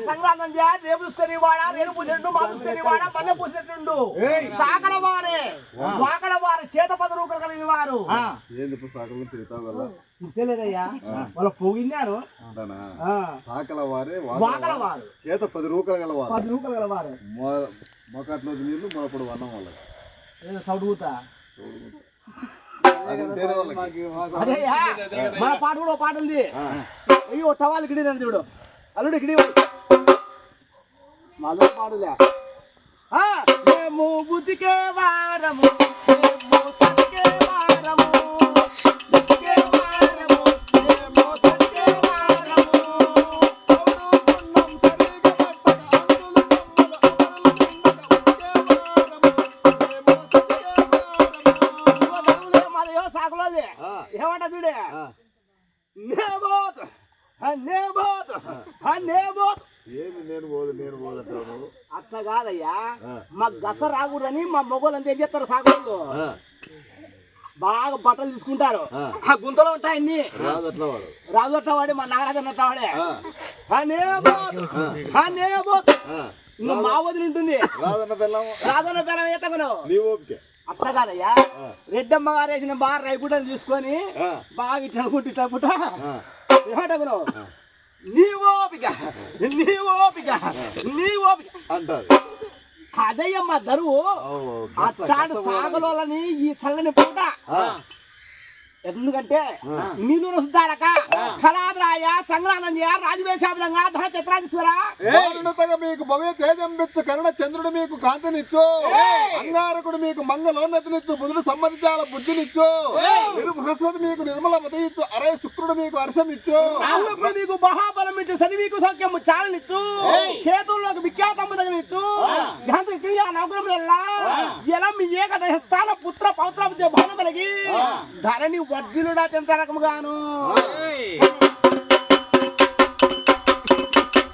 సంక్రాంతం రేపుస్తేవాడ రేపు పూసినట్టు మాపుస్తేవాడ మల్లె పూసినట్టు సాకల వారే వాకల వారు చేత 10 రూపాయలు కలిగిన వారు తెలియదయ్యా వాళ్ళ పొగిన్నారు సాకల వారే వాకల వారు చేత 10 రూపాయలు గలవారు 10 రూపాయలు గలవారు మొకట్లో నీళ్లు మొలపడు అన్నం వాళ్ళకి సౌడుగుతా అదేయా మన పాట కూడా పాట ఉంది అయ్యో టవాలు గిడి చూడు అల్లుడు గిడి మళ్ళీ పాడులే మేము బుద్ధికే వారము ఏమంటా చూడే అట్లా కాదయ్యా మా గస రాకూడదని మా మొగోళ్ళు ఏం చేస్తారు సాగులు బాగా బట్టలు తీసుకుంటారు ఆ గుంతలో ఉంటాయి అన్ని రాజు అట్లా వాడి మా నాగరాజన్ అట్లా వాడే నువ్వు మా వదిలి ఉంటుంది రాజన్న బెల్లం ఏతగను అట్లా కాదయ్యా రెడ్డమ్మ గారు వేసిన బాగా రైపుటని తీసుకొని బాగా ఇట్లా ఏమంటావు నీ ఓపిక అంటారు అదయ్యమ్మ దరువు అట్లాంటి సాగలోని ఈ చల్లని పూట ఎందుకంటే నీళ్ళు రుస్తారక కళాద్రాయ సంగ్రానందయ రాజవేశాబలంగా ధన చిత్రాధీశ్వర మీకు భవ్య తేజంబిచ్చు కరుణ చంద్రుడు మీకు కాంతినిచ్చు అంగారకుడు మీకు మంగళోన్నతినిచ్చు బుధుడు సంబంధించాల బుద్ధినిచ్చు బృహస్పతి మీకు నిర్మల మతయిచ్చు అరే శుక్రుడు మీకు హర్షమిచ్చు మీకు మహాబలం ఇచ్చు శని మీకు సౌఖ్యము చాలనిచ్చు చేతుల్లోకి విఖ్యాతమ్మదగనిచ్చు నౌకరములల్లా ఎలా మీ ఏకదశ స్థాన పుత్ర పౌత్ర భావం కలిగి ధరణి వర్ధిలుడా చెంత రకముగాను